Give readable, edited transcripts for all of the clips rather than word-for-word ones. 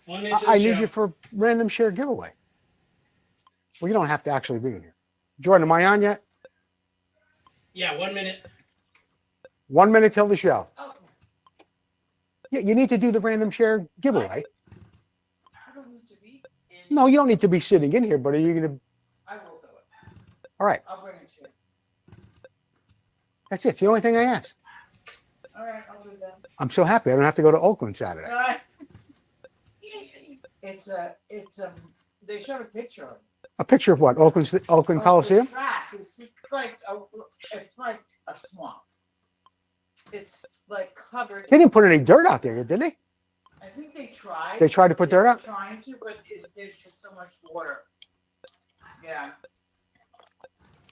On into I the need show. you for random share giveaway. Well, you don't have to actually be in here. Jordan, am I on yet? Yeah, 1 minute. 1 minute till the show. Okay. Yeah, you need to do the random share giveaway. I don't need to be in. No, you don't need to be sitting in here, but are you going to? I will do it. All right. I'll bring it to you. That's it. It's the only thing I asked. All right, I'll do that. I'm so happy I don't have to go to Oakland Saturday. All right. They showed a picture of it. A picture of what? Oakland Of Coliseum? the track. It's like a swamp. It's like covered. They didn't put any dirt out there, did they? I think they tried. They tried to put dirt out? Trying to, but there's just so much water. Yeah.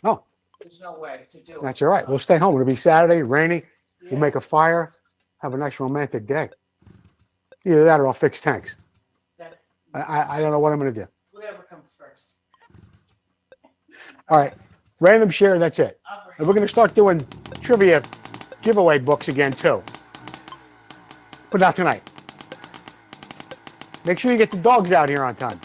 Oh. There's no way to do it. That's all right. We'll stay home. It'll be Saturday, rainy. We'll make a fire, have a nice romantic day. Either that or I'll fix tanks. I don't know what I'm going to do. Whatever comes first. All right. Random share, that's it. I'll bring And we're going to start doing trivia giveaway books again, too. But not tonight. Make sure you get the dogs out here on time.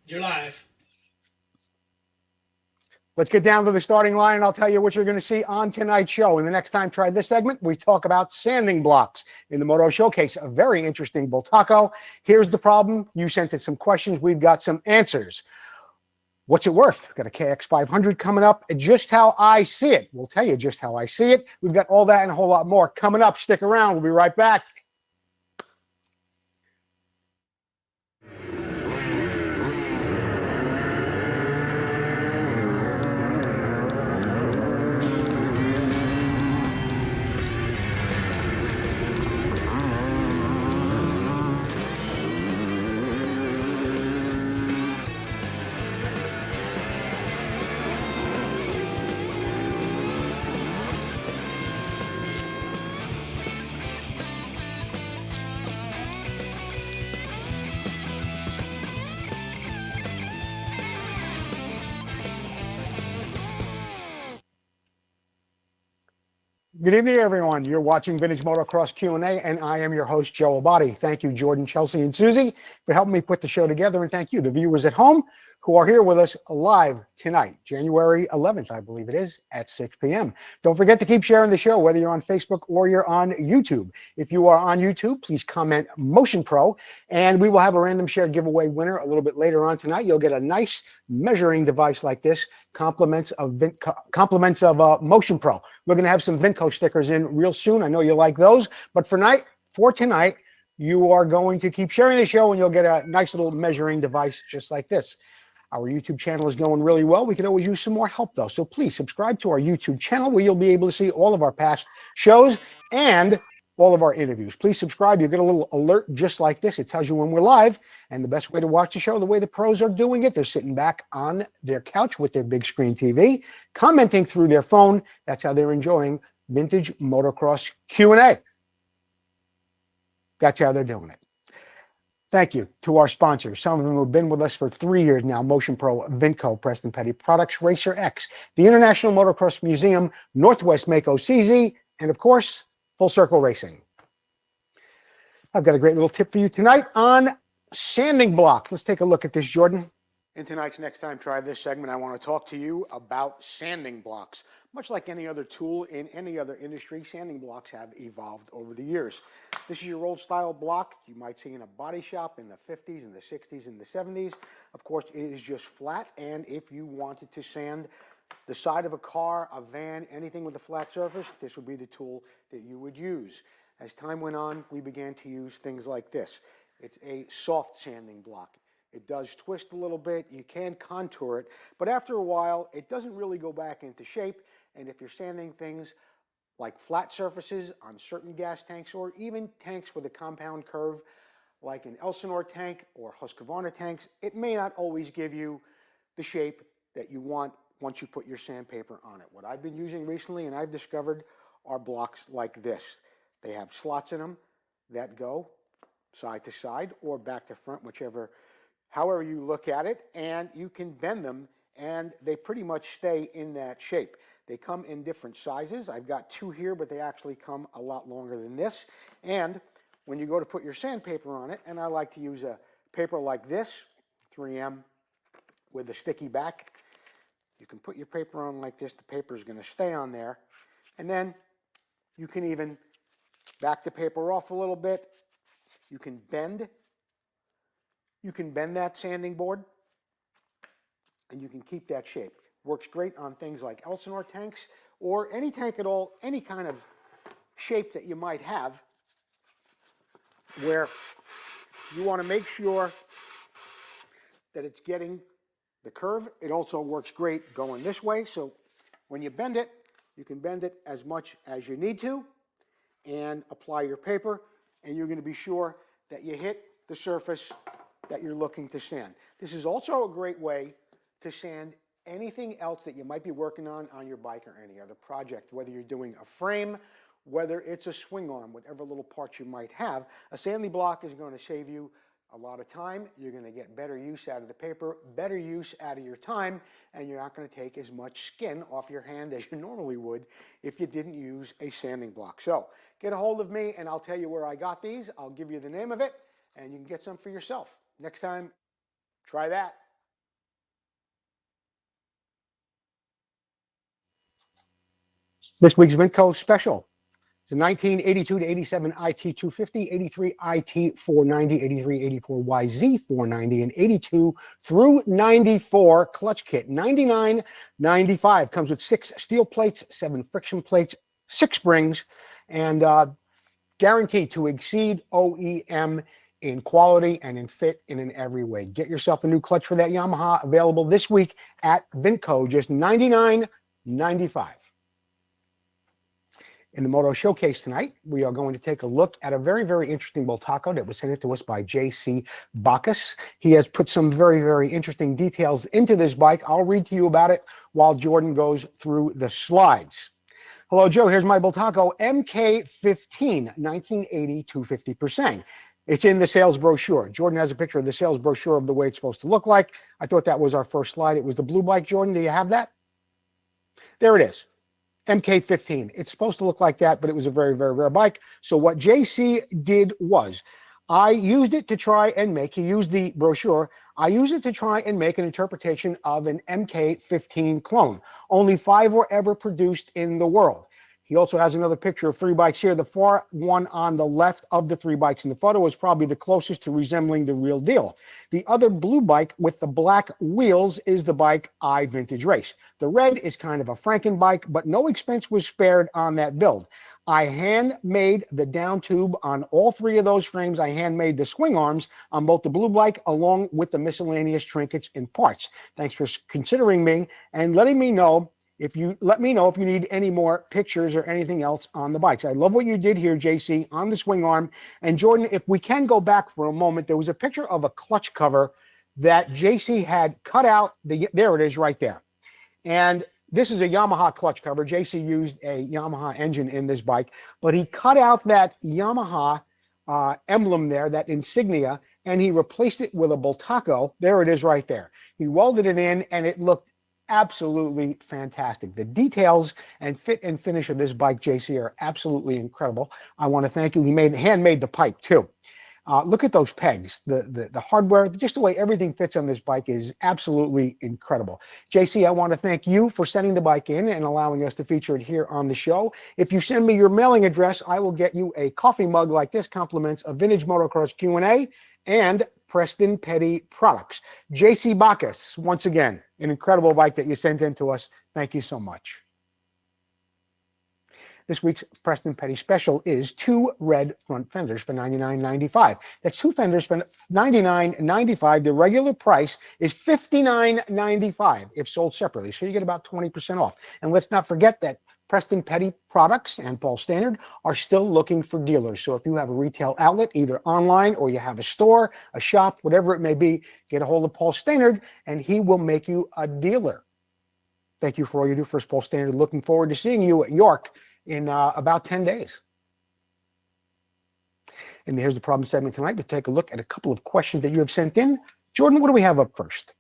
You're live. Let's get down to the starting line, and I'll tell you what you're going to see on tonight's show. And the next time, try this segment, we talk about sanding blocks in the Moto Showcase. A very interesting bull taco. Here's the problem. You sent us some questions. We've got some answers. What's it worth? Got a KX500 coming up. Just how I see it. We'll tell you just how I see it. We've got all that and a whole lot more coming up. Stick around. We'll be right back. Good evening, everyone. You're watching Vintage Motocross Q&A, and I am your host, Joe Abadi. Thank you, Jordan, Chelsea, and Susie, for helping me put the show together, and thank you, the viewers at home, who are here with us live tonight, January 11th, I believe it is, at 6 p.m. Don't forget to keep sharing the show, whether you're on Facebook or you're on YouTube. If you are on YouTube, please comment Motion Pro, and we will have a random share giveaway winner a little bit later on tonight. You'll get a nice measuring device like this, compliments of Motion Pro. We're going to have some VINTCO stickers in real soon. I know you like those, but for tonight, you are going to keep sharing the show, and you'll get a nice little measuring device just like this. Our YouTube channel is going really well. We could always use some more help, though. So please subscribe to our YouTube channel, where you'll be able to see all of our past shows and all of our interviews. Please subscribe. You'll get a little alert just like this. It tells you when we're live. And the best way to watch the show, the way the pros are doing it, they're sitting back on their couch with their big screen TV, commenting through their phone. That's how they're enjoying Vintage Motocross Q&A. That's how they're doing it. Thank you to our sponsors. Some of them have been with us for 3 years now. Motion Pro, VINTCO, Preston Petty Products, Racer X, the International Motocross Museum, Northwest Mako CZ, and of course, Full Circle Racing. I've got a great little tip for you tonight on sanding blocks. Let's take a look at this, Jordan. In tonight's Next Time Try This segment, I want to talk to you about sanding blocks. Much like any other tool in any other industry, sanding blocks have evolved over the years. This is your old style block you might see in a body shop in the 50s and the 60s and the 70s. Of course, it is just flat, and if you wanted to sand the side of a car, a van, anything with a flat surface, this would be the tool that you would use. As time went on, we began to use things like this. It's a soft sanding block. It does twist a little bit. You can contour it, but after a while, it doesn't really go back into shape. And if you're sanding things like flat surfaces on certain gas tanks, or even tanks with a compound curve, like an Elsinore tank or Husqvarna tanks, it may not always give you the shape that you want once you put your sandpaper on it. What I've been using recently and I've discovered are blocks like this. They have slots in them that go side to side or back to front, however you look at it, and you can bend them and they pretty much stay in that shape. They come in different sizes. I've got 2 here, but they actually come a lot longer than this. And when you go to put your sandpaper on it, and I like to use a paper like this, 3M with a sticky back, you can put your paper on like this. The paper is going to stay on there. And then you can even back the paper off a little bit. You can bend that sanding board, and you can keep that shape. Works great on things like Elsinore tanks or any tank at all, any kind of shape that you might have where you want to make sure that it's getting the curve. It also works great going this way. So when you bend it, you can bend it as much as you need to and apply your paper, and you're going to be sure that you hit the surface that you're looking to sand. This is also a great way to sand anything else that you might be working on your bike or any other project, whether you're doing a frame, whether it's a swing arm, whatever little parts you might have. A sanding block is going to save you a lot of time. You're going to get better use out of the paper, better use out of your time, and you're not going to take as much skin off your hand as you normally would if you didn't use a sanding block. So get a hold of me and I'll tell you where I got these. I'll give you the name of it and you can get some for yourself. Next time, try that. This week's VINTCO special. It's a 1982 to 87 IT 250, 83 IT 490, 83, 84 YZ 490, and 82 through 94 clutch kit. 99.95 comes with 6 steel plates, 7 friction plates, 6 springs, and guaranteed to exceed OEM in quality and in fit and in every way. Get yourself a new clutch for that Yamaha, available this week at VINTCO, just $99.95. In the Moto Showcase tonight, we are going to take a look at a very, very interesting Bultaco that was sent to us by J.C. Bacchus. He has put some very, very interesting details into this bike. I'll read to you about it while Jordan goes through the slides. Hello, Joe. Here's my Bultaco MK15 1980 250%. It's in the sales brochure. Jordan has a picture of the sales brochure of the way it's supposed to look like. I thought that was our first slide. It was the blue bike. Jordan, do you have that? There it is. MK15. It's supposed to look like that, but it was a very, very rare bike. So what JC did was, I used it to try and make, he used the brochure, I used it to try and make an interpretation of an MK15 clone. Only 5 were ever produced in the world. He also has another picture of 3 bikes here. The far one on the left of the 3 bikes in the photo is probably the closest to resembling the real deal. The other blue bike with the black wheels is the bike I vintage race. The red is kind of a Franken bike, but no expense was spared on that build. I handmade the down tube on all 3 of those frames. I handmade the swing arms on both the blue bike along with the miscellaneous trinkets and parts. Thanks for considering me and letting me know. If you let me know if you need any more pictures or anything else on the bikes. I love what you did here, JC, on the swing arm. And Jordan, if we can go back for a moment, there was a picture of a clutch cover that JC had cut out. There it is right there. And this is a Yamaha clutch cover. JC used a Yamaha engine in this bike, but he cut out that Yamaha emblem there, that insignia, and he replaced it with a Bultaco. There it is right there. He welded it in and it looked absolutely fantastic. The details and fit and finish of this bike, JC, are absolutely incredible. I want to thank you. He handmade the pipe too. Look at those pegs. The hardware, just the way everything fits on this bike is absolutely incredible. JC, I want to thank you for sending the bike in and allowing us to feature it here on the show. If you send me your mailing address, I will get you a coffee mug like this, compliments of Vintage Motocross Q&A and Preston Petty products. J.C. Bacchus, once again, an incredible bike that you sent in to us. Thank you so much. This week's Preston Petty special is 2 red front fenders for $99.95. That's 2 fenders for $99.95. The regular price is $59.95 if sold separately, so you get about 20% off. And let's not forget that Preston Petty products and Paul Stannard are still looking for dealers. So if you have a retail outlet, either online or you have a store, a shop, whatever it may be, get a hold of Paul Stannard and he will make you a dealer. Thank you for all you do for Sports Standard. Looking forward to seeing you at York in about 10 days. And here's the problem segment tonight. We'll take a look at a couple of questions that you have sent in. Jordan, what do we have up first?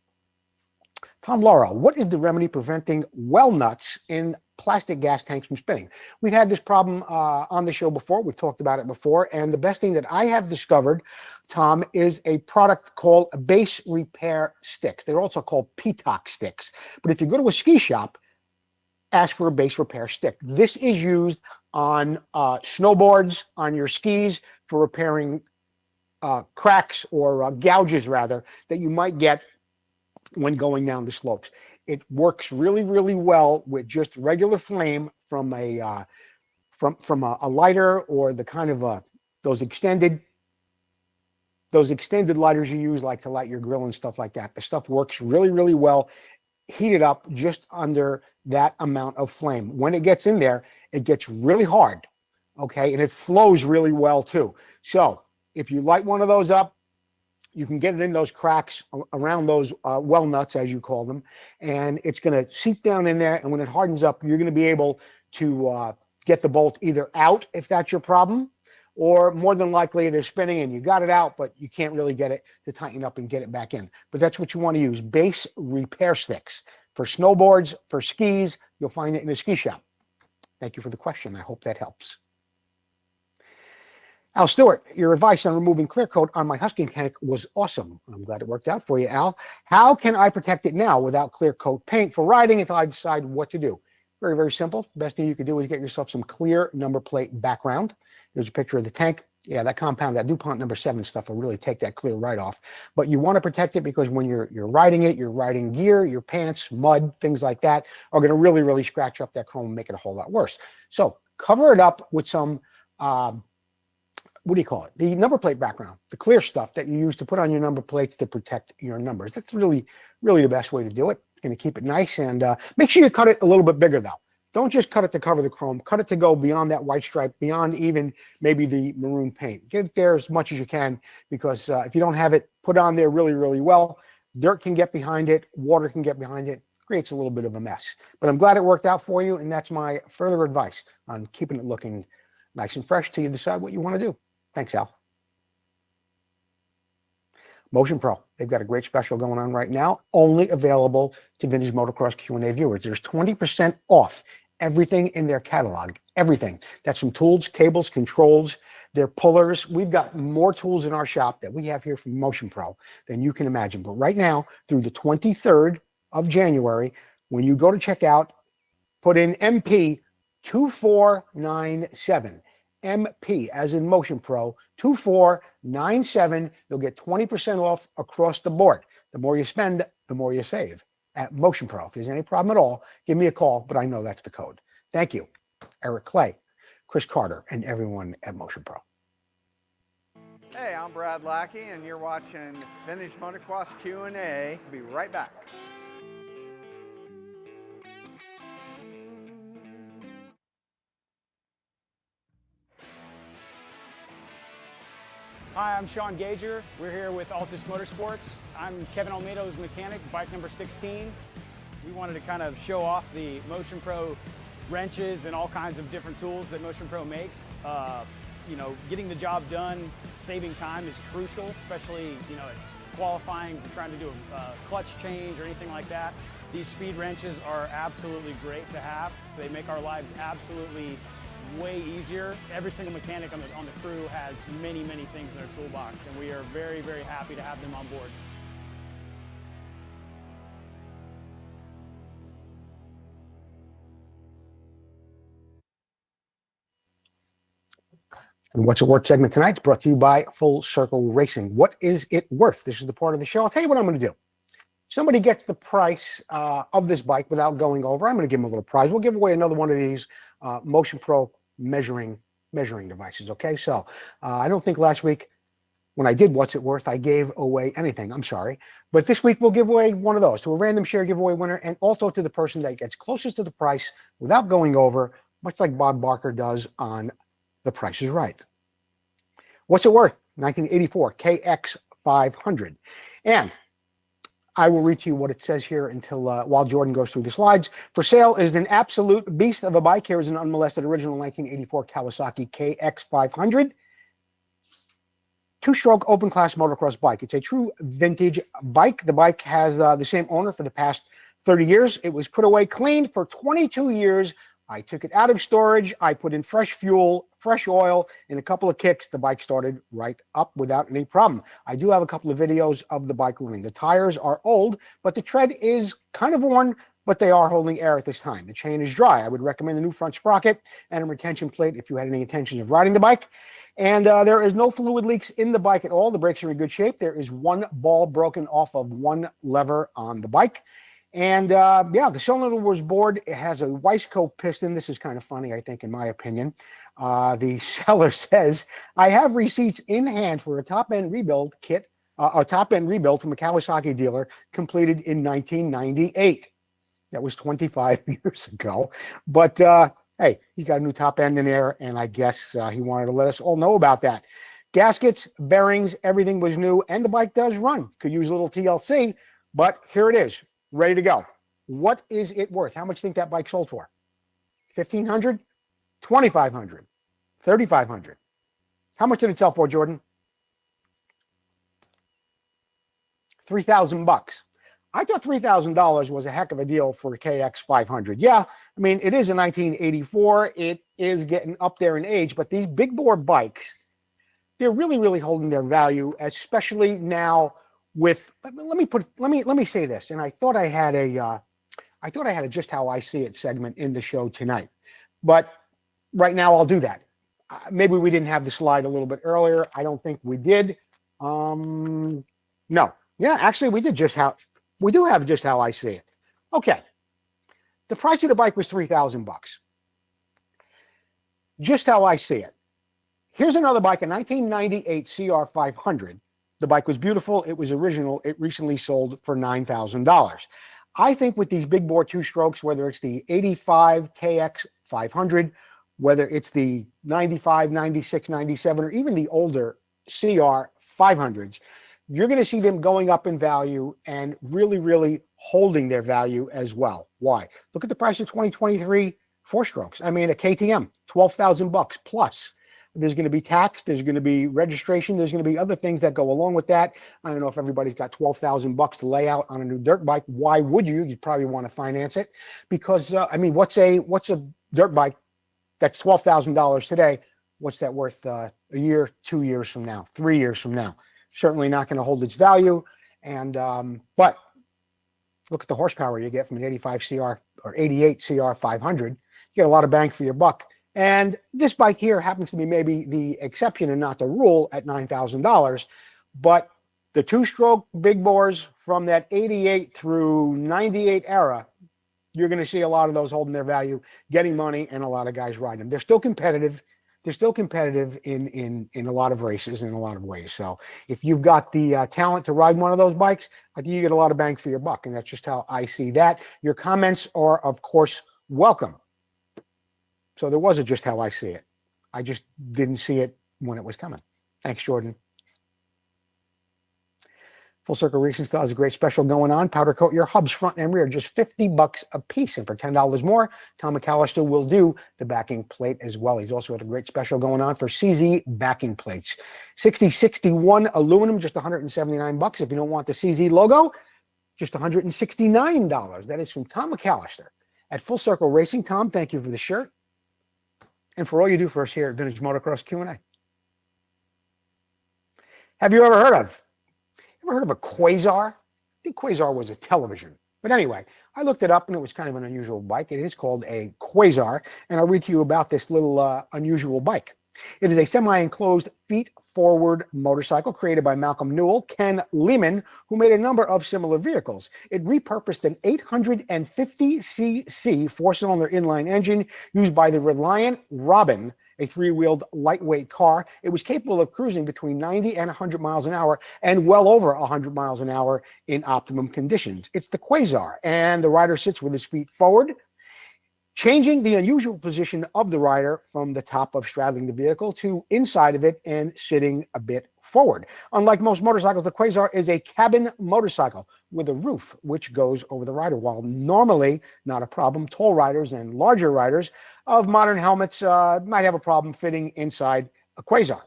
Tom Laurel, what is the remedy preventing well nuts in plastic gas tanks from spinning? We've had this problem on the show before. We've talked about it before. And the best thing that I have discovered, Tom, is a product called base repair sticks. They're also called PTOC sticks. But if you go to a ski shop, ask for a base repair stick. This is used on snowboards, on your skis, for repairing cracks or gouges, rather, that you might get when going down the slopes. It works really, really well with just regular flame from a lighter, or the kind of those extended lighters you use, like to light your grill and stuff like that. The stuff works really, really well. Heat it up just under that amount of flame. When it gets in there, it gets really hard, okay? And it flows really well too. So if you light one of those up, you can get it in those cracks around those well nuts, as you call them, and it's going to seep down in there. And when it hardens up, you're going to be able to get the bolt either out, if that's your problem, or more than likely they're spinning and you got it out, but you can't really get it to tighten up and get it back in. But that's what you want to use, base repair sticks. For snowboards, for skis, you'll find it in a ski shop. Thank you for the question. I hope that helps. Al Stewart, your advice on removing clear coat on my husking tank was awesome. I'm glad it worked out for you, Al. How can I protect it now without clear coat paint for riding until I decide what to do? Very, very simple. Best thing you can do is get yourself some clear number plate background. There's a picture of the tank. Yeah, that compound, that DuPont number 7 stuff will really take that clear right off. But you want to protect it because when you're riding it, your riding gear, your pants, mud, things like that are going to really, really scratch up that chrome and make it a whole lot worse. So cover it up with some, what do you call it? The number plate background, the clear stuff that you use to put on your number plates to protect your numbers. That's really, really the best way to do it. It's going to keep it nice, and make sure you cut it a little bit bigger though. Don't just cut it to cover the chrome. Cut it to go beyond that white stripe, beyond even maybe the maroon paint. Get it there as much as you can, because if you don't have it put on there really, really well, dirt can get behind it, water can get behind it, creates a little bit of a mess. But I'm glad it worked out for you, and that's my further advice on keeping it looking nice and fresh till you decide what you want to do. Thanks, Al. Motion Pro, they've got a great special going on right now, only available to Vintage Motocross Q&A viewers. There's 20% off everything in their catalog, everything. That's from tools, cables, controls, their pullers. We've got more tools in our shop that we have here from Motion Pro than you can imagine. But right now, through the 23rd of January, when you go to checkout, put in MP 2497. MP, as in Motion Pro, 2497. You'll get 20% off across the board. The more you spend, the more you save at Motion Pro. If there's any problem at all, give me a call, but I know that's the code. Thank you, Eric Clay, Chris Carter, and everyone at Motion Pro. Hey, I'm Brad Lackey, and you're watching Vintage Motocross Q&A. Be right back. Hi, I'm Sean Gager. We're here with Altus Motorsports. I'm Kevin Almeida's mechanic, bike number 16. We wanted to kind of show off the Motion Pro wrenches and all kinds of different tools that Motion Pro makes. You know, getting the job done, saving time is crucial, especially, you know, qualifying, trying to do a clutch change or anything like that. These speed wrenches are absolutely great to have. They make our lives absolutely way easier. Every single mechanic on the crew has many, many things in their toolbox, and we are very, very happy to have them on board. And What's It Worth segment tonight is brought to you by Full Circle Racing. What is it worth? This is the part of the show. I'll tell you what I'm going to do. Somebody gets the price of this bike without going over, I'm going to give them a little prize. We'll give away another one of these Motion Pro measuring devices. Okay, so I don't think last week when I did What's It Worth, I gave away anything. I'm sorry, but this week we'll give away one of those to a random share giveaway winner, and also to the person that gets closest to the price without going over, much like Bob Barker does on The Price is Right. What's It Worth? 1984 KX 500, and I will read to you what it says here until while Jordan goes through the slides. For sale is an absolute beast of a bike. Here is an unmolested original 1984 Kawasaki KX500. Two-stroke open-class motocross bike. It's a true vintage bike. The bike has the same owner for the past 30 years. It was put away clean for 22 years. I took it out of storage. I put in fresh fuel, fresh oil, and a couple of kicks. The bike started right up without any problem. I do have a couple of videos of the bike running. The tires are old, but the tread is kind of worn, but they are holding air at this time. The chain is dry. I would recommend the new front sprocket and a retention plate if you had any intentions of riding the bike. And there is no fluid leaks in the bike at all. The brakes are in good shape. There is one ball broken off of one lever on the bike. And yeah, the cylinder was bored. It has a Weisco piston. This is kind of funny, I think, in my opinion. The seller says, I have receipts in hand for a top-end rebuild kit, a top-end rebuild from a Kawasaki dealer completed in 1998. That was 25 years ago. But hey, he got a new top end in there, and I guess he wanted to let us all know about that. Gaskets, bearings, everything was new, and the bike does run. Could use a little TLC, but here it is. Ready to go. What is it worth? How much do you think that bike sold for? $1,500? $2,500? $3,500? How much did it sell for, Jordan? $3,000. I thought $3,000 was a heck of a deal for a KX500. Yeah, I mean, it is a 1984. It is getting up there in age, but these big bore bikes, they're really, really holding their value, especially now with, let me say this, and I thought I had a just how I see it segment in the show tonight, but right now I'll do that. Maybe we didn't have the slide a little bit earlier. I don't think we did. No, yeah, actually we did we do have just how I see it. Okay, the price of the bike was $3,000. Just how I see it. Here's another bike, a 1998 CR500. The bike was beautiful. It was original. It recently sold for $9,000. I think with these big bore two strokes, whether it's the 85 KX 500, whether it's the 95, 96, 97, or even the older CR 500s, you're going to see them going up in value and really, really holding their value as well. Why? Look at the price of 2023 four strokes. I mean, a KTM, $12,000 plus. There's going to be tax, there's going to be registration, there's going to be other things that go along with that. I don't know if everybody's got $12,000 to lay out on a new dirt bike. Why would you? You'd probably want to finance it because, I mean, what's a dirt bike that's $12,000 today? What's that worth a year, 2 years from now, 3 years from now? Certainly not going to hold its value. And, but look at the horsepower you get from an 85 CR or 88 CR 500. You get a lot of bang for your buck. And this bike here happens to be maybe the exception and not the rule at $9,000. But the two-stroke big bores from that 88 through 98 era, you're going to see a lot of those holding their value, getting money, and a lot of guys riding them. They're still competitive. They're still competitive in a lot of races in a lot of ways. So if you've got the talent to ride one of those bikes, I think you get a lot of bang for your buck. And that's just how I see that. Your comments are, of course, welcome. So there was just how I see it. I just didn't see it when it was coming. Thanks, Jordan. Full Circle Racing still has a great special going on. Powder coat your hubs front and rear, just $50 a piece. And for $10 more, Tom McAllister will do the backing plate as well. He's also got a great special going on for CZ backing plates. 6061 aluminum, just $179. If you don't want the CZ logo, just $169. That is from Tom McAllister at Full Circle Racing. Tom, thank you for the shirt and for all you do for us here at Vintage Motocross Q&A. Have you ever heard of a Quasar? I think Quasar was a television. But anyway, I looked it up and it was kind of an unusual bike. It is called a Quasar, and I'll read to you about this little unusual bike. It is a semi-enclosed feet-forward motorcycle created by Malcolm Newell, Ken Lehman, who made a number of similar vehicles. It repurposed an 850cc four-cylinder inline engine used by the Reliant Robin, a three-wheeled lightweight car. It was capable of cruising between 90 and 100 miles an hour and well over 100 miles an hour in optimum conditions. It's the Quasar, and the rider sits with his feet forward, changing the unusual position of the rider from the top of straddling the vehicle to inside of it and sitting a bit forward. Unlike most motorcycles, the Quasar is a cabin motorcycle with a roof which goes over the rider wall. Normally, not a problem. Tall riders and larger riders of modern helmets might have a problem fitting inside a Quasar.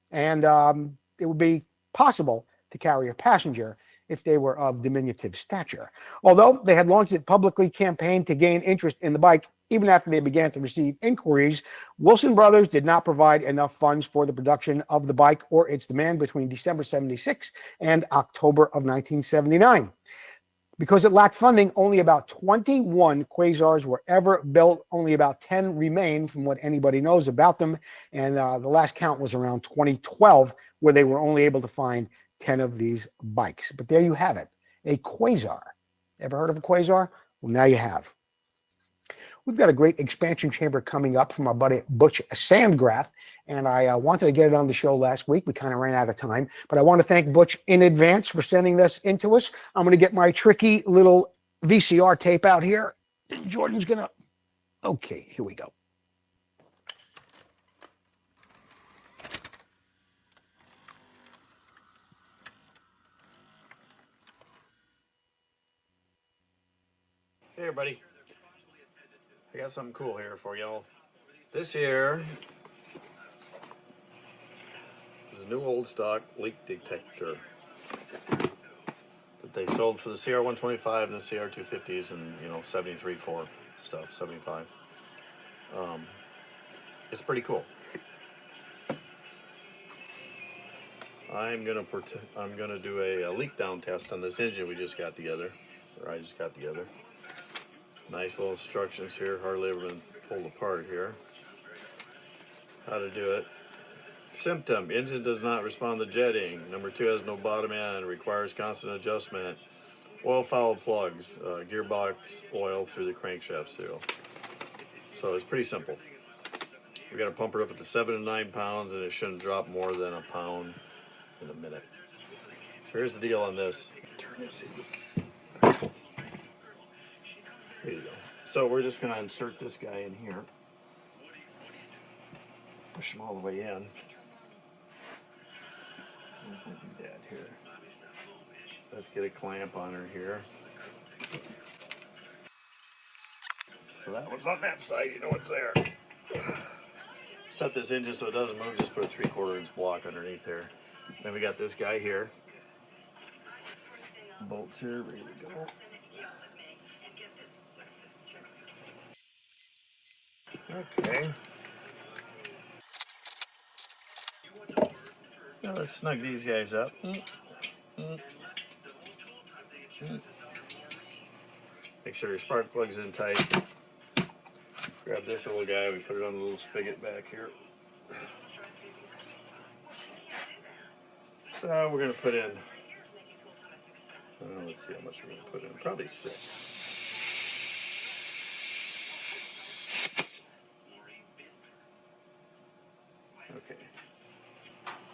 And it would be possible to carry a passenger if they were of diminutive stature. Although they had launched it publicly campaigned to gain interest in the bike, even after they began to receive inquiries, Wilson Brothers did not provide enough funds for the production of the bike or its demand between December 76 and October of 1979. Because it lacked funding, only about 21 Quasars were ever built. Only about 10 remain from what anybody knows about them. And the last count was around 2012, where they were only able to find 10 of these bikes. But there you have it, a Quasar. Ever heard of a Quasar? Well, now you have. We've got a great expansion chamber coming up from our buddy Butch Sandgrath, and I wanted to get it on the show last week. We kind of ran out of time, but I want to thank Butch in advance for sending this into us. I'm going to get my tricky little VCR tape out here. Jordan's going to... Okay, here we go. Hey everybody, I got something cool here for y'all. This here is a new old stock leak detector that they sold for the CR125 and the CR250s and 73.4 stuff, 75. It's pretty cool. I'm gonna do a leak down test on this engine we just got together, or I just got together. Nice little instructions here, hardly ever been pulled apart here. How to do it. Symptom, engine does not respond to jetting. Number 2, has no bottom end, requires constant adjustment. Oil foul plugs, gearbox oil through the crankshaft seal. So it's pretty simple. We got to pump it up to 7 to 9 pounds, and it shouldn't drop more than a pound in a minute. So here's the deal on this. Turn this in. There you go. So we're just going to insert this guy in here. Push him all the way in. Where's my dad here? Let's get a clamp on her here. So that one's on that side, you know what's there. Set this engine so it doesn't move, just put a 3/4 inch block underneath there. Then we got this guy here. Bolts here, ready to go. Okay. So let's snug these guys up. Make sure your spark plug's in tight. Grab this little guy, we put it on a little spigot back here. So we're going to put in, let's see how much we're going to put in, probably 6. Okay.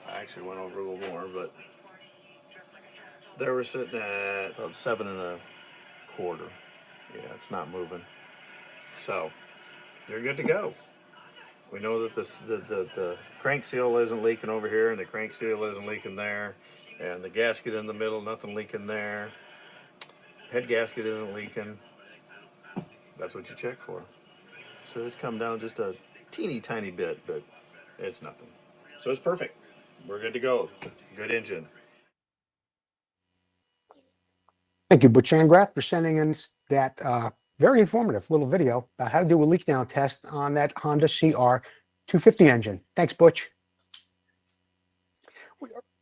I actually went over a little more, but there we're sitting at about 7 1/4. Yeah, it's not moving. So you're good to go. We know that the crank seal isn't leaking over here, and the crank seal isn't leaking there, and the gasket in the middle, nothing leaking there. Head gasket isn't leaking. That's what you check for. So it's come down just a teeny tiny bit, but it's nothing. So it's perfect. We're good to go. Good engine. Thank you, Butch Sandgrath, for sending in that very informative little video about how to do a leak down test on that Honda CR250 engine. Thanks, Butch.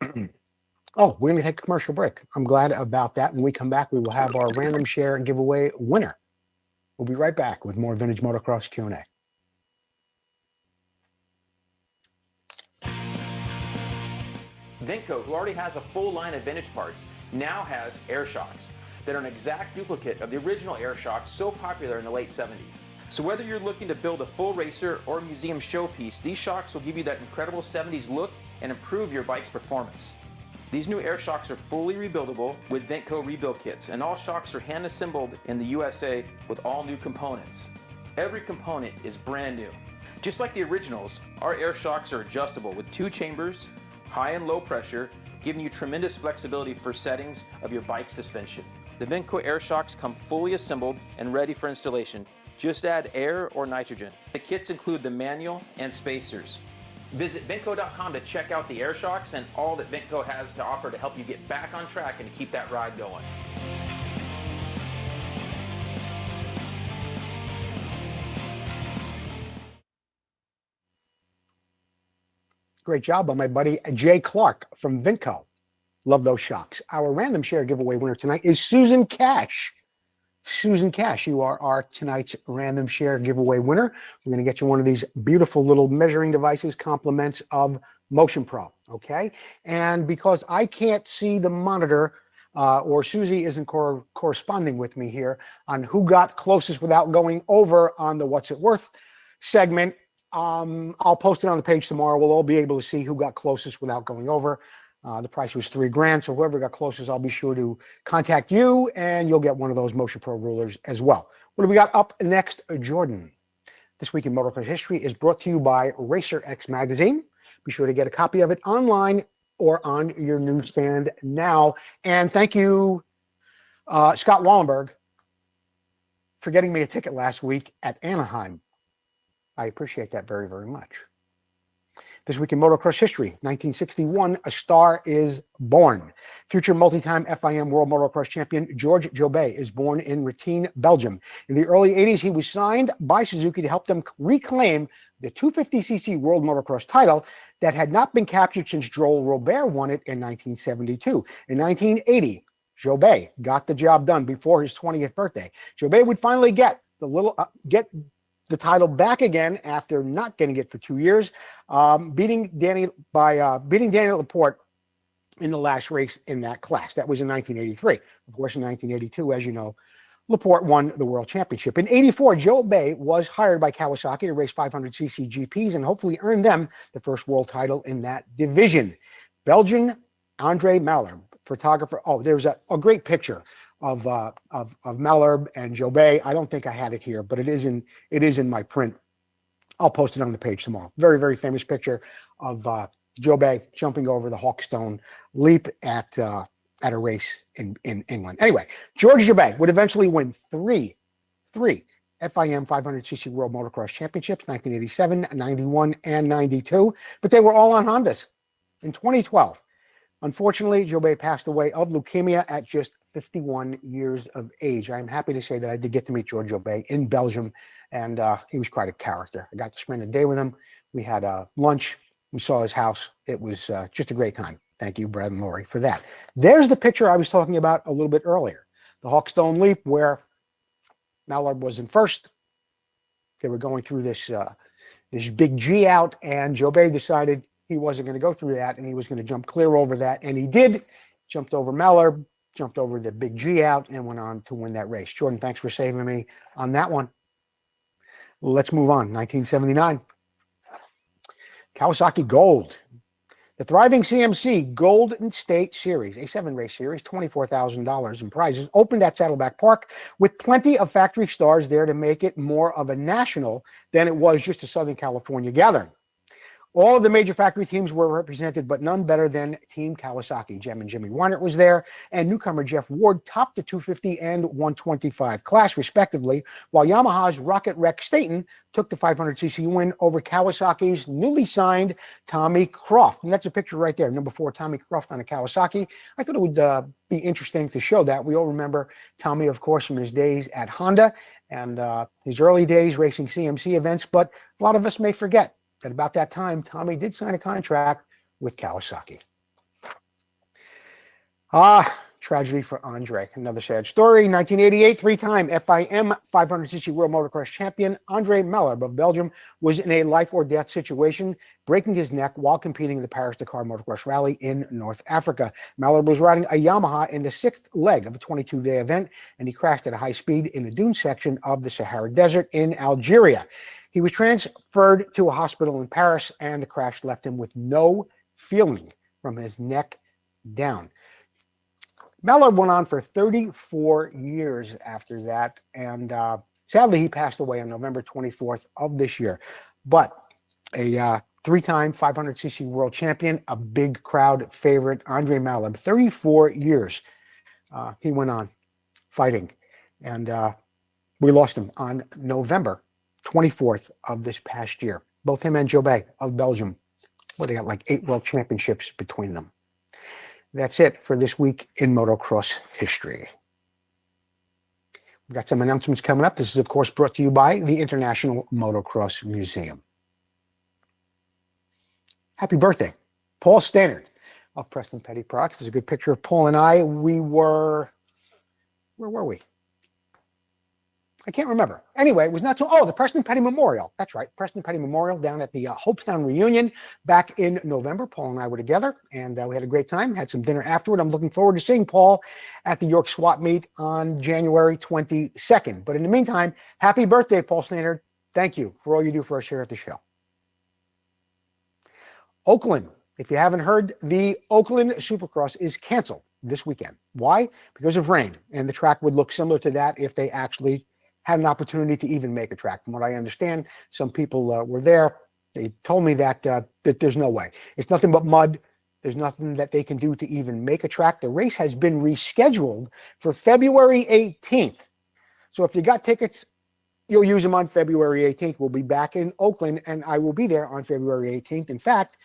Oh, we're going to take a commercial break. I'm glad about that. When we come back, we will have our random share giveaway winner. We'll be right back with more Vintage Motocross Q&A. VINTCO, who already has a full line of vintage parts, now has air shocks that are an exact duplicate of the original air shocks so popular in the late 70s. So whether you're looking to build a full racer or museum showpiece, these shocks will give you that incredible 70s look and improve your bike's performance. These new air shocks are fully rebuildable with VINTCO rebuild kits, and all shocks are hand assembled in the USA with all new components. Every component is brand new. Just like the originals, our air shocks are adjustable with 2 chambers, high and low pressure, giving you tremendous flexibility for settings of your bike suspension. The VINTCO air shocks come fully assembled and ready for installation. Just add air or nitrogen. The kits include the manual and spacers. Visit VINTCO.com to check out the air shocks and all that VINTCO has to offer to help you get back on track and to keep that ride going. Great job by my buddy Jay Clark from VINTCO. Love those shocks. Our random share giveaway winner tonight is Susan Cash. Susan Cash, you are our tonight's random share giveaway winner. We're going to get you one of these beautiful little measuring devices, compliments of Motion Pro, okay? And because I can't see the monitor, or Susie isn't corresponding with me here on who got closest without going over on the What's It Worth segment, I'll post it on the page tomorrow. We'll all be able to see who got closest without going over. The price was $3,000, so whoever got closest, I'll be sure to contact you, and you'll get one of those Motion Pro rulers as well. What do we got up next, Jordan? This Week in Motocross History is brought to you by Racer X Magazine. Be sure to get a copy of it online or on your newsstand now. And thank you, Scott Wallenberg, for getting me a ticket last week at Anaheim. I appreciate that very, very much. This Week in Motocross History, 1961, a star is born. Future multi-time FIM World Motocross Champion George Jobet is born in Rétine, Belgium. In the early 80s, he was signed by Suzuki to help them reclaim the 250cc World Motocross title that had not been captured since Joel Robert won it in 1972. In 1980, Jobet got the job done before his 20th birthday. Jobet would finally get the title back again after not getting it for 2 years, beating Daniel Laporte in the last race in that class. That was in 1983. Of course, in 1982, as you know, Laporte won the World Championship. In 84, Jobet was hired by Kawasaki to race 500cc GPs and hopefully earn them the first world title in that division. Belgian Andre Malherbe, photographer. Oh, there's a great picture of Malherbe and Jobet. I don't think I had it here, but it is in my print. I'll post it on the page tomorrow. Very, very famous picture of Jobet jumping over the Hawkstone leap at a race in England. Anyway, George Jobet would eventually win three FIM 500cc World Motocross Championships, 1987, 91, and 92, but they were all on Hondas. In 2012, unfortunately, Jobet passed away of leukemia at just 51 years of age. I'm happy to say that I did get to meet George Jobet in Belgium, and he was quite a character. I got to spend a day with him. We had lunch. We saw his house. It was just a great time. Thank you, Brad and Lori, for that. There's the picture I was talking about a little bit earlier. The Hawkstone Leap, where Malherbe was in first. They were going through this big G out, and Jobet decided he wasn't going to go through that, and he was going to jump clear over that, and he did. Jumped over Malherbe, jumped over the big G out, and went on to win that race. Jordan, thanks for saving me on that one. Let's move on. 1979. Kawasaki Gold. The thriving CMC Golden State Series, a 7-race series, $24,000 in prizes, opened at Saddleback Park with plenty of factory stars there to make it more of a national than it was just a Southern California gathering. All of the major factory teams were represented, but none better than Team Kawasaki. Jem and Jimmy Weinert was there, and newcomer Jeff Ward topped the 250 and 125 class, respectively, while Yamaha's Rocket Rex Staten took the 500cc win over Kawasaki's newly signed Tommy Croft. And that's a picture right there, number 4, Tommy Croft on a Kawasaki. I thought it would be interesting to show that. We all remember Tommy, of course, from his days at Honda and his early days racing CMC events, but a lot of us may forget that about that time, Tommy did sign a contract with Kawasaki. Tragedy for Andre. Another sad story. 1988, 3-time FIM 500cc World Motocross Champion Andre Malherbe of Belgium was in a life or death situation, breaking his neck while competing in the Paris-Dakar Motocross Rally in North Africa. Malherbe was riding a Yamaha in the 6th leg of a 22-day event, and he crashed at a high speed in the dune section of the Sahara Desert in Algeria. He was transferred to a hospital in Paris, and the crash left him with no feeling from his neck down. Malherbe went on for 34 years after that, and sadly, he passed away on November 24th of this year. But a three-time 500cc world champion, a big crowd favorite, Andre Malib. 34 years he went on fighting. And we lost him on November 24th of this past year. Both him and Jobé of Belgium. Well, they got like 8 world championships between them. That's it for this week in motocross history. We've got some announcements coming up. This is, of course, brought to you by the International Motocross Museum. Happy birthday, Paul Stannard of Preston Petty Products. There's a good picture of Paul and I. Where were we? I can't remember. Anyway, it was not so, the Preston Petty Memorial. That's right, Preston Petty Memorial down at the Hopestown reunion back in November. Paul and I were together, and we had a great time, had some dinner afterward. I'm looking forward to seeing Paul at the York Swap Meet on January 22nd. But in the meantime, happy birthday, Paul Stannard. Thank you for all you do for us here at the show. Oakland. If you haven't heard, the Oakland Supercross is canceled this weekend. Why? Because of rain, and the track would look similar to that if they actually had an opportunity to even make a track. From what I understand, some people were there. They told me that there's no way. It's nothing but mud. There's nothing that they can do to even make a track. The race has been rescheduled for February 18th. So if you got tickets, you'll use them on February 18th. We'll be back in Oakland, and I will be there on February 18th. In fact,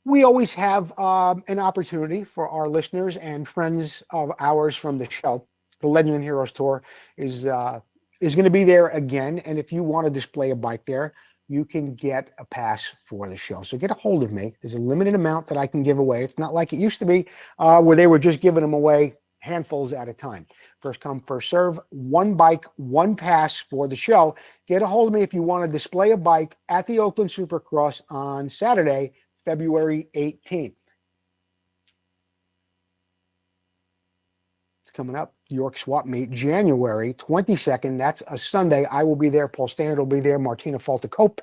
we always have an opportunity for our listeners and friends of ours from the show. The Legend and Heroes Tour is going to be there again. And if you want to display a bike there, you can get a pass for the show. So get a hold of me. There's a limited amount that I can give away. It's not like it used to be where they were just giving them away handfuls at a time. First come, first serve, one bike, one pass for the show. Get a hold of me if you want to display a bike at the Oakland Supercross on Saturday, February 18th. It's coming up. York Swap Meet, January 22nd. That's a Sunday. I will be there. Paul Stannard will be there. Martina Falter-Cope,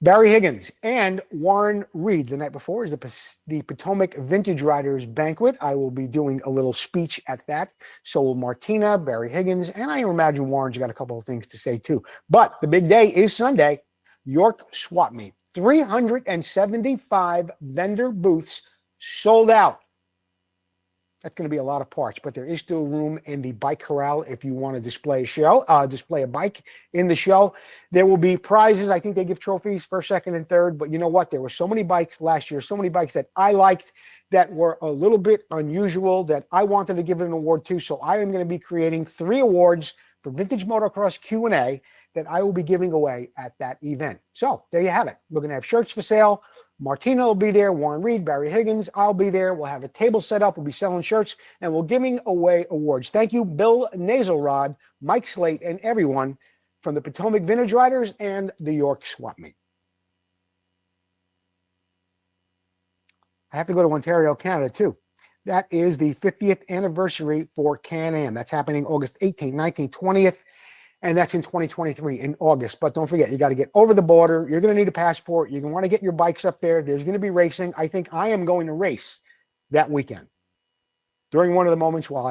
Barry Higgins, and Warren Reed. The night before is the Potomac Vintage Riders Banquet. I will be doing a little speech at that. So will Martina, Barry Higgins, and I imagine Warren's got a couple of things to say too. But the big day is Sunday, York Swap Meet. 375 vendor booths sold out. That's going to be a lot of parts, but there is still room in the bike corral if you want to display a bike in the show. There will be prizes. I think they give trophies first, second, and third. But you know what? There were so many bikes last year, so many bikes that I liked that were a little bit unusual that I wanted to give an award to. So I am going to be creating 3 awards for Vintage Motocross Q&A that I will be giving away at that event. So there you have it. We're going to have shirts for sale. Martina will be there, Warren Reed, Barry Higgins, I'll be there. We'll have a table set up. We'll be selling shirts, and we're giving away awards. Thank you, Bill Nazelrod, Mike Slate, and everyone from the Potomac Vintage Riders and the York Swap Meet. I have to go to Ontario, Canada, too. That is the 50th anniversary for Can-Am. That's happening August 18th, 19th, 20th. And that's in 2023 in August. But don't forget, you got to get over the border. You're going to need a passport. You're going to want to get your bikes up there. There's going to be racing. I think I am going to race that weekend during one of the moments where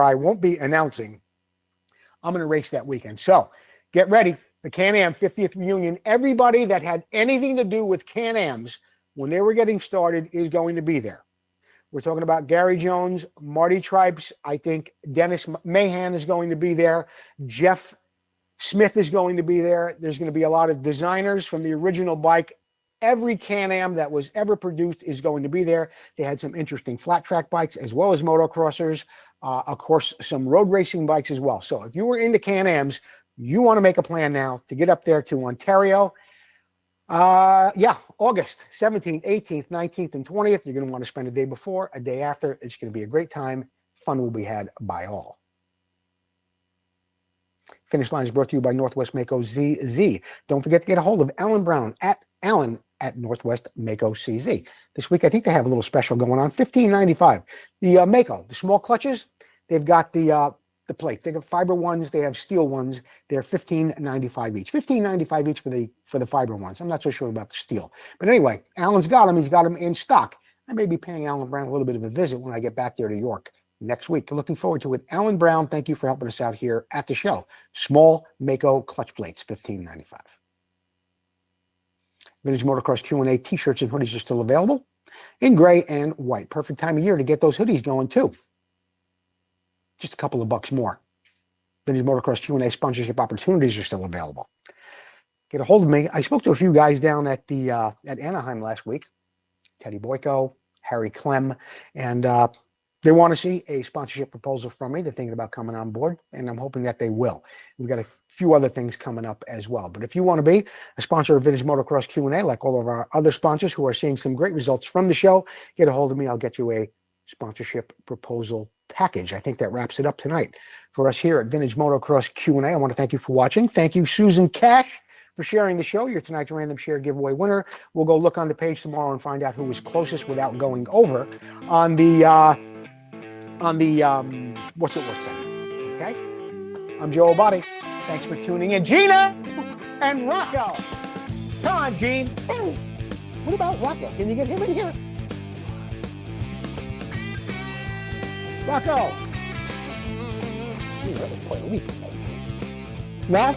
I won't be announcing. I'm going to race that weekend. So get ready. The Can-Am 50th reunion. Everybody that had anything to do with Can-Ams when they were getting started is going to be there. We're talking about Gary Jones, Marty Tripes. I think Dennis Mahan is going to be there. Jeff Smith is going to be there. There's going to be a lot of designers from the original bike. Every Can-Am that was ever produced is going to be there. They had some interesting flat track bikes as well as motocrossers. Of course, some road racing bikes as well. So if you were into Can-Ams, you want to make a plan now to get up there to Ontario. August 17th, 18th, 19th, and 20th. You're going to want to spend a day before, a day after. It's going to be a great time. Fun will be had by all. Finish Line is brought to you by Northwest Mako ZZ. Don't forget to get a hold of Alan Brown at Northwest Mako CZ. This week, I think they have a little special going on, $15.95. The Mako, the small clutches, they've got the plates. They got fiber ones. They have steel ones. They're $15.95 each. $15.95 each for the fiber ones. I'm not so sure about the steel. But anyway, Alan's got them. He's got them in stock. I may be paying Alan Brown a little bit of a visit when I get back there to York next week. Looking forward to it. Alan Brown, thank you for helping us out here at the show. Small Mako clutch plates, $15.95. Vintage Motocross Q&A t-shirts and hoodies are still available in gray and white. Perfect time of year to get those hoodies going too. Just a couple of bucks more. Vintage Motocross Q&A sponsorship opportunities are still available. Get a hold of me. I spoke to a few guys down at the at Anaheim last week. Teddy Boyko, Harry Clem, and they want to see a sponsorship proposal from me. They're thinking about coming on board, and I'm hoping that they will. We've got a few other things coming up as well. But if you want to be a sponsor of Vintage Motocross Q&A, like all of our other sponsors who are seeing some great results from the show, get a hold of me. I'll get you a sponsorship proposal package. I think that wraps it up tonight for us here at Vintage Motocross Q&A. I want to thank you for watching. Thank you, Susan Cash, for sharing the show. You're tonight's random share giveaway winner. We'll go look on the page tomorrow and find out who was closest without going over on the What's It Worth segment. Okay? I'm Joe Abadi. Thanks for tuning in. Gina and Rocco. Come on, Gene. Ooh. What about Rocco? Can you get him in here? Rocco. That was quite a leap. No?